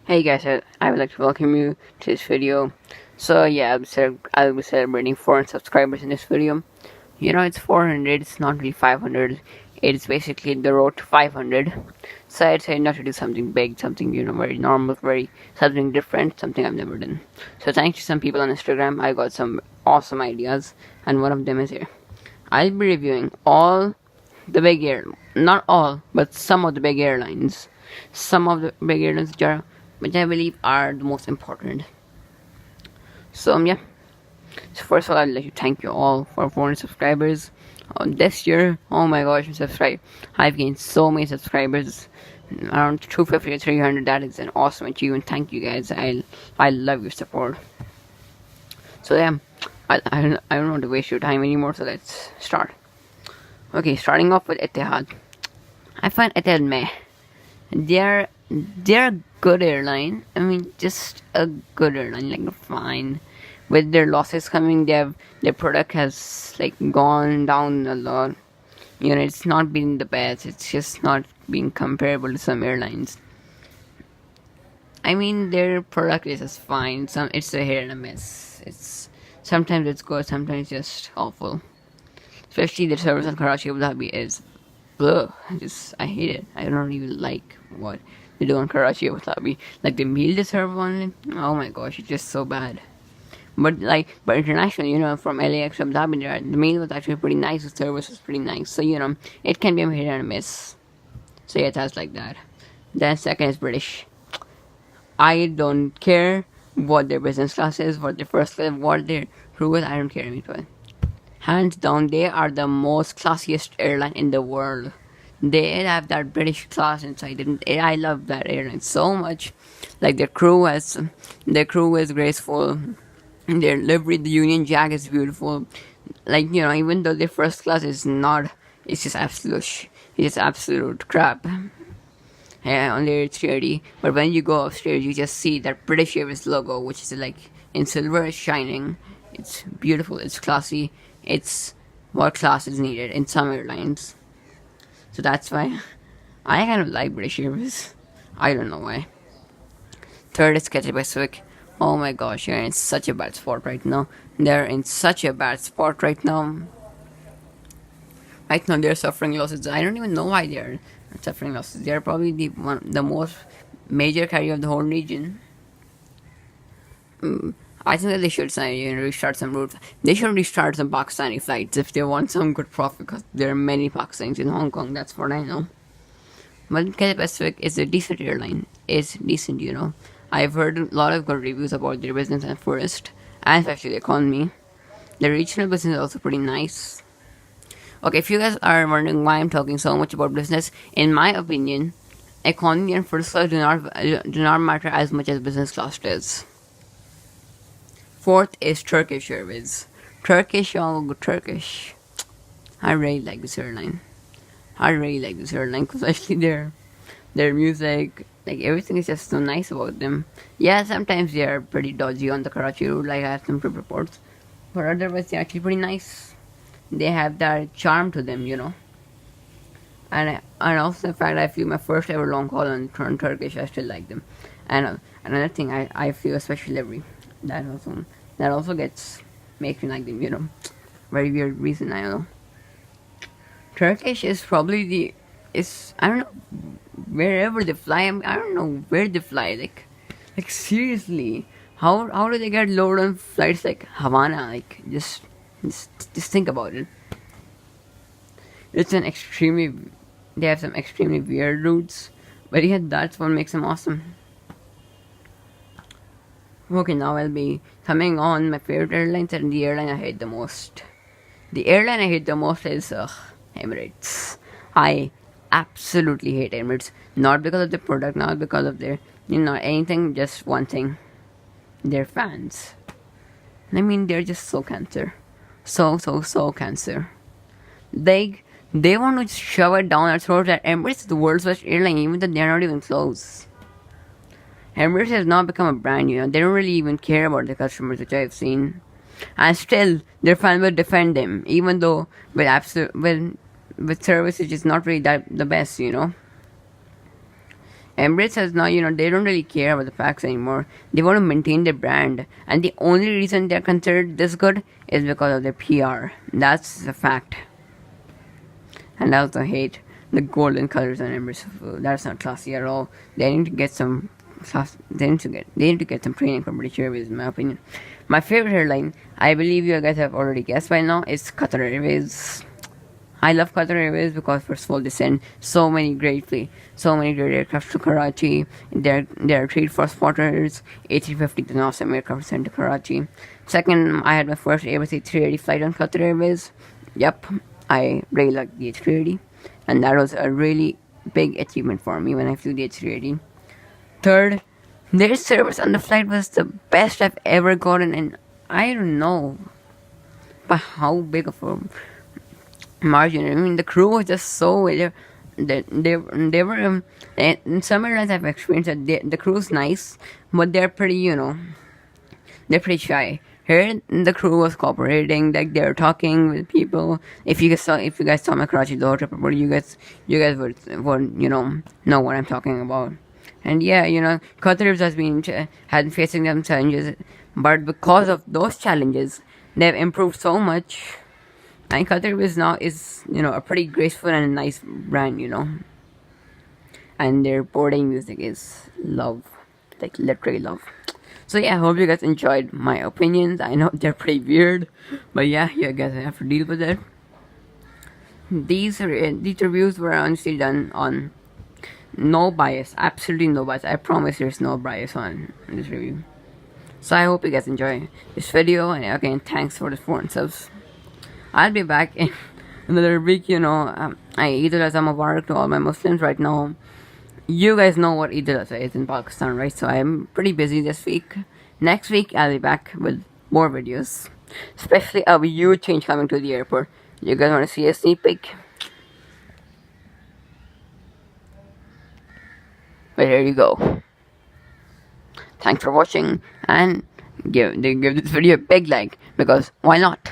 Hey guys, I would like to welcome you to this video. So yeah, I'll be celebrating 400 subscribers in this video. It's 400, it's not really 500. It's basically the road to 500. So I'd say not to do something big, something, very normal, something different, something I've never done. So thanks to some people on Instagram, I got some awesome ideas, and one of them is here. I'll be reviewing all the not all, but some of the big airlines. Some of the big airlines which I believe are the most important. So yeah. So first of all, I'd like to thank you all for 400 subscribers. This year, oh my gosh, I've gained so many subscribers, around 250 to 300. That is an awesome achievement. Thank you guys. I love your support. So yeah, I don't want to waste your time anymore. So let's start. Okay, starting off with Etihad. I find Etihad meh. They're a good airline. I mean, just a good airline, like fine. With their losses coming, their product has like gone down a lot. It's not been the best. It's just not being comparable to some airlines. I mean, their product is just fine. It's a hit and a miss. Sometimes it's good, sometimes it's just awful. Especially the service in Karachi, Abu Dhabi is, ugh, I hate it. I don't even like what they do in Karachi, Abu Dhabi. Like the meal they serve on it, oh my gosh, it's just so bad. But international, from LAX to Abu Dhabi, the meal was actually pretty nice. The service was pretty nice. So it can be a hit and a miss. So yeah, that's like that. Then second is British. I don't care what their business class is, what their first class, what their crew is. I don't care anything. Hands down, they are the most classiest airline in the world. They have that British class inside them. I love that airline so much. Like their crew is graceful. Their livery, the Union Jack is beautiful. Like even though their first class is not, it's just absolute crap. Yeah, on their 330. But when you go upstairs, you just see that British Airways logo, which is like in silver, it's shining. It's beautiful. It's classy. It's what class is needed in some airlines. So that's why I kind of like British Airways. I don't know why. Third is Cathay Pacific. Oh my gosh, they're in such a bad spot right now. Right now they're suffering losses. I don't even know why they're suffering losses. They're probably the most major carrier of the whole region. I think that they should restart some routes. They should restart some Pakistani flights if they want some good profit, because there are many Pakistanis in Hong Kong. That's what I know. But Cathay Pacific is a decent airline. It's decent. I've heard a lot of good reviews about their business at first, and especially the economy. The regional business is also pretty nice. Okay, if you guys are wondering why I'm talking so much about business, in my opinion, economy and first class do not matter as much as business class does. Fourth is Turkish Airways. Turkish. I really like this airline. Especially their music, like everything is just so nice about them. Yeah, sometimes they are pretty dodgy on the Karachi route, like I have some trip reports, but otherwise they're actually pretty nice. They have that charm to them, and also the fact I flew my first ever long haul on Turkish, I still like them. And another thing, I flew a special livery. That also makes me like them. Very weird reason, I don't know. Turkish is probably I don't know, wherever they fly. I don't know where they fly. Like seriously, how do they get loaded on flights like Havana? Like just think about it. They have some extremely weird routes, but yeah, that's what makes them awesome. Okay, now I'll be coming on my favorite airlines and the airline I hate the most. The airline I hate the most is Emirates. I absolutely hate Emirates. Not because of the product, not because of their, anything, just one thing. Their fans. I mean, they're just so cancer. So cancer. They want to just shove it down our throat that Emirates is the world's best airline, even though they're not even close. Emirates has now become a brand, They don't really even care about the customers, which I've seen. And still, their fans will defend them, even though with service which is not really the best, Emirates has now, they don't really care about the facts anymore. They want to maintain their brand, and the only reason they're considered this good is because of their PR. That's the fact. And I also hate the golden colors on Emirates. That's not classy at all. They need to get some class. They need to get some training from British Airways, in my opinion. My favorite airline, I believe you guys have already guessed by now, is Qatar Airways. I love Qatar Airways because first of all they send so many great aircraft to Karachi. They're treat for spotters. A350 is an awesome aircraft sent to Karachi. Second, I had my first Airbus A380 flight on Qatar Airways. Yep, I really liked the A380, and that was a really big achievement for me when I flew the A380. Third, their service on the flight was the best I've ever gotten, and I don't know by how big of a margin. I mean, the crew was just so they were in some airlines I've experienced that the crew's nice, but they're pretty they're pretty shy. Here, the crew was cooperating, like they were talking with people. If you guys saw my Karachi Doha trip, you guys would know what I'm talking about. And yeah, Qatar has been facing them challenges, but because of those challenges, they've improved so much. And Qatar is a pretty graceful and nice brand, and their boarding music is love, like literally love. So yeah, I hope you guys enjoyed my opinions. I know they're pretty weird, but yeah, you guys have to deal with it. These reviews were honestly done on no bias, absolutely no bias. I promise there's no bias on this review. So I hope you guys enjoy this video, and again, thanks for the 4 subs. I'll be back in another week. I Eid al-Azha Mubarak to all my Muslims right now. You guys know what Eid al-Azha is in Pakistan, right? So I'm pretty busy this week. Next week, I'll be back with more videos. Especially a huge change coming to the airport. You guys want to see a sneak peek? But here you go. Thanks for watching, and give this video a big like, because why not?